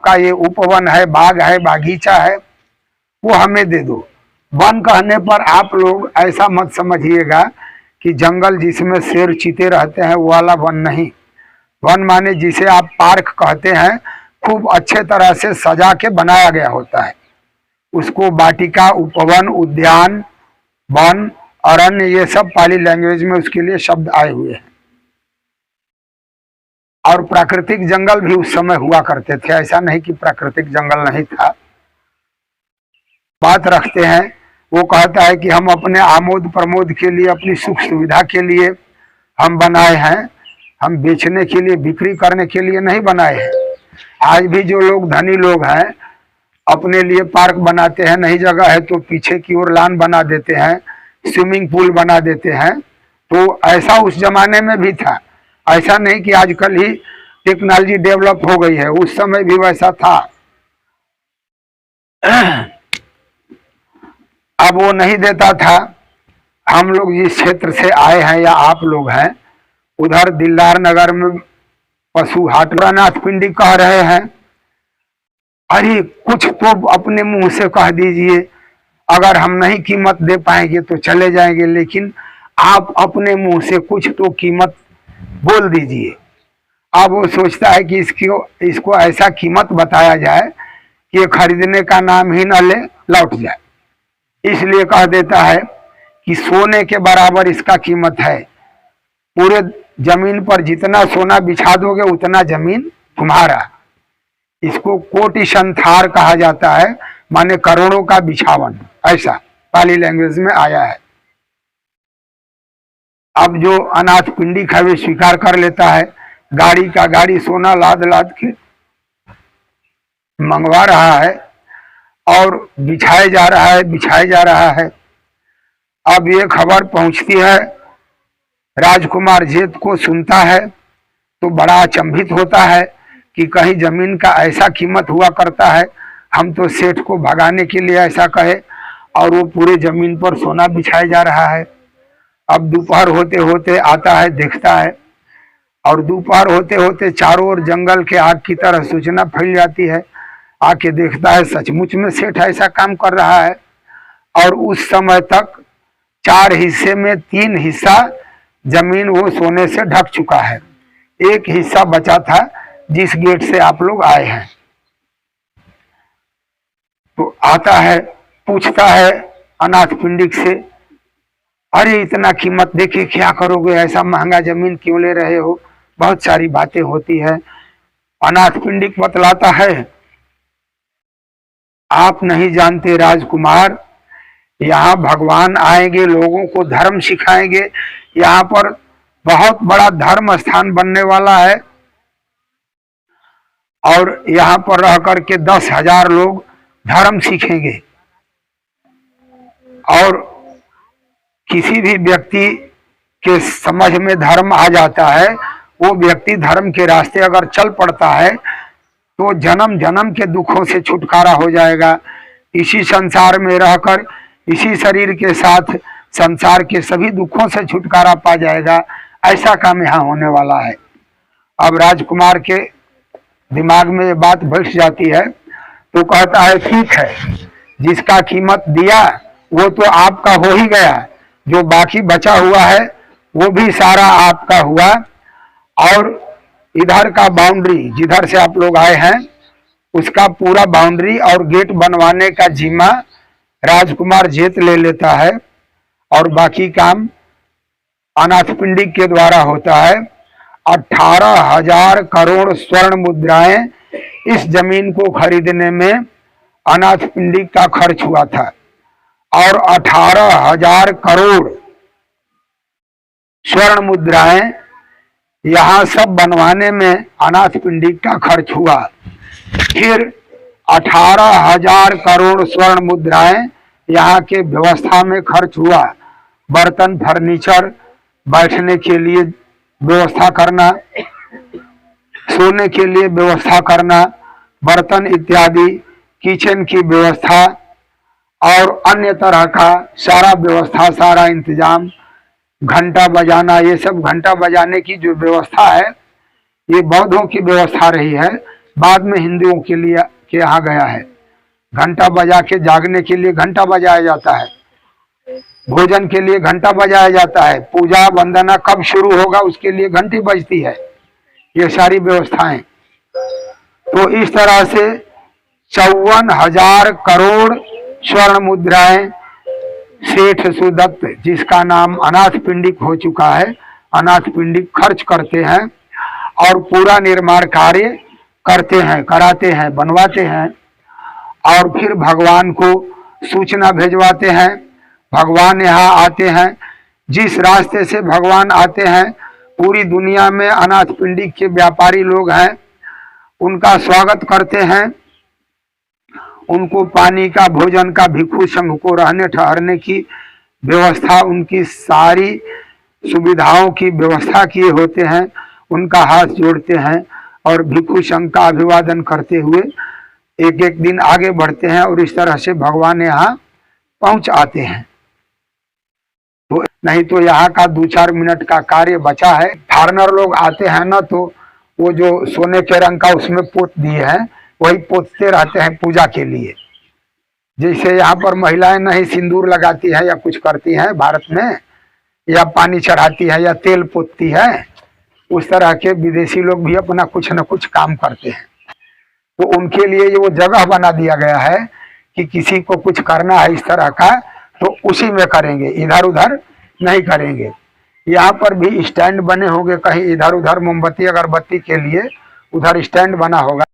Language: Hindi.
आपका ये उपवन है, बाग है, बागीचा है, वो हमें दे दो। वन कहने पर आप लोग ऐसा मत समझिएगा कि जंगल जिसमें शेर चीते रहते हैं वो वाला वन नहीं। वन माने जिसे आप पार्क कहते हैं, खूब अच्छे तरह से सजा के बनाया गया होता है, उसको वाटिका, उपवन, उद्यान, वन, अरण्य, ये सब पाली लैंग्वेज में उसके लिए शब्द आए हुए हैं। और प्राकृतिक जंगल भी उस समय हुआ करते थे, ऐसा नहीं कि प्राकृतिक जंगल नहीं था। बात रखते हैं, वो कहता है कि हम अपने आमोद प्रमोद के लिए, अपनी सुख सुविधा के लिए हम बनाए हैं, हम बेचने के लिए, बिक्री करने के लिए नहीं बनाए हैं। आज भी जो लोग धनी लोग हैं अपने लिए पार्क बनाते हैं, नहीं जगह है तो पीछे की ओर लान बना देते हैं, स्विमिंग पूल बना देते हैं। तो ऐसा उस जमाने में भी था, ऐसा नहीं कि आजकल ही टेक्नोलॉजी डेवलप हो गई है, उस समय भी वैसा था। अब वो नहीं देता था। हम लोग जिस क्षेत्र से आए हैं या आप लोग हैं, उधर दिलदार नगर में पशु हाट, नाथ पिंडी कह रहे हैं। अरे कुछ तो अपने मुंह से कह दीजिए, अगर हम नहीं कीमत दे पाएंगे तो चले जाएंगे, लेकिन आप अपने मुंह से कुछ तो कीमत बोल दीजिए। अब वो सोचता है कि इसको ऐसा कीमत बताया जाए कि खरीदने का नाम ही न ले, लौट जाए। इसलिए कह देता है कि सोने के बराबर इसका कीमत है, पूरे जमीन पर जितना सोना बिछा दोगे उतना जमीन तुम्हारा। इसको कोटि संथार कहा जाता है, माने करोड़ों का बिछावन, ऐसा पाली लैंग्वेज में आया है। अब जो अनाथ पिंडी है वे स्वीकार कर लेता है, गाड़ी का गाड़ी सोना लाद लाद के मंगवा रहा है और बिछाए जा रहा है, बिछाए जा रहा है। अब ये खबर पहुंचती है, राजकुमार जेठ को सुनता है तो बड़ा अचंभित होता है कि कहीं जमीन का ऐसा कीमत हुआ करता है, हम तो सेठ को भगाने के लिए ऐसा कहे, और वो पूरे जमीन पर सोना बिछाया जा रहा है। अब दोपहर होते होते आता है, देखता है, और दोपहर होते होते चारों ओर जंगल के आग की तरह सूचना फैल जाती है। आके देखता है सचमुच में सेठ ऐसा काम कर रहा है। और उस समय तक 4 हिस्से में 3 हिस्सा जमीन वो सोने से ढक चुका है, एक हिस्सा बचा था जिस गेट से आप लोग आए हैं। तो आता है, पूछता है अनाथ पिंडिक से, अरे इतना कीमत देके क्या करोगे, ऐसा महंगा जमीन क्यों ले रहे हो? बहुत सारी बातें होती है। अनाथ पिंडिक बतलाता है, आप नहीं जानते राजकुमार, यहाँ भगवान आएंगे, लोगों को धर्म सिखाएंगे, यहाँ पर बहुत बड़ा धर्म स्थान बनने वाला है, और यहाँ पर रह करके 10,000 लोग धर्म सीखेंगे। और किसी भी व्यक्ति के समझ में धर्म आ जाता है, वो व्यक्ति धर्म के रास्ते अगर चल पड़ता है तो जन्म जन्म के दुखों से छुटकारा हो जाएगा। इसी संसार में रहकर इसी शरीर के साथ संसार के सभी दुखों से छुटकारा पा जाएगा। ऐसा काम यहाँ होने वाला है। अब राजकुमार के दिमाग में ये बात बैठ जाती है तो कहता है, ठीक है, जिसका कीमत दिया वो तो आपका हो ही गया, जो बाकी बचा हुआ है वो भी सारा आपका हुआ। और इधर का बाउंड्री जिधर से आप लोग आए हैं उसका पूरा बाउंड्री और गेट बनवाने का जिम्मा राजकुमार जेठ ले लेता है, और बाकी काम अनाथ पिंडिक के द्वारा होता है। 18,000 करोड़ स्वर्ण मुद्राएं इस जमीन को खरीदने में अनाथ पिंडिक का खर्च हुआ था, और 18,000 करोड़ स्वर्ण मुद्राएं यहाँ सब बनवाने में अनाथ पिंडिक का खर्च हुआ। फिर 18,000 करोड़ स्वर्ण मुद्राएं यहाँ के व्यवस्था में खर्च हुआ, बर्तन, फर्नीचर, बैठने के लिए व्यवस्था करना, सोने के लिए व्यवस्था करना, बर्तन इत्यादि, किचन की व्यवस्था और अन्य तरह का सारा व्यवस्था, सारा इंतजाम, घंटा बजाना, ये सब घंटा बजाने की जो व्यवस्था है ये बौद्धों की व्यवस्था रही है, बाद में हिंदुओं के लिए के यहाँ गया है। घंटा बजा के जागने के लिए घंटा बजाया जाता है, भोजन के लिए घंटा बजाया जाता है, पूजा वंदना कब शुरू होगा उसके लिए घंटी बजती है। ये सारी व्यवस्थाएं। तो इस तरह से 54,000 करोड़ स्वर्ण मुद्राएं सेठ सुदत्त, जिसका नाम अनाथ पिंडिक हो चुका है, अनाथ पिंडिक खर्च करते हैं और पूरा निर्माण कार्य करते हैं, कराते हैं, बनवाते हैं और फिर भगवान को सूचना भेजवाते हैं। भगवान यहाँ आते हैं, जिस रास्ते से भगवान आते हैं पूरी दुनिया में अनाथ पिंडिक के व्यापारी लोग हैं, उनका स्वागत करते हैं, उनको पानी का, भोजन का, भिक्षु संघ को रहने ठहरने की व्यवस्था, उनकी सारी सुविधाओं की व्यवस्था किए होते हैं, उनका हाथ जोड़ते हैं और भिक्षु संघ का अभिवादन करते हुए एक एक दिन आगे बढ़ते हैं और इस तरह से भगवान यहाँ पहुंच आते हैं। तो नहीं तो यहाँ का 2-4 मिनट का कार्य बचा है। फॉरेनर लोग आते हैं ना, तो वो जो सोने के रंग का उसमें पोत दिए हैं वही पोतते रहते हैं पूजा के लिए। जैसे यहाँ पर महिलाएं नहीं सिंदूर लगाती है या कुछ करती हैं भारत में, या पानी चढ़ाती है या तेल पोतती है, उस तरह के विदेशी लोग भी अपना कुछ न कुछ काम करते हैं। तो उनके लिए ये वो जगह बना दिया गया है कि किसी को कुछ करना है इस तरह का तो उसी में करेंगे, इधर उधर नहीं करेंगे। यहाँ पर भी स्टैंड बने होंगे, कहीं इधर उधर मोमबत्ती अगरबत्ती के लिए उधर स्टैंड बना होगा।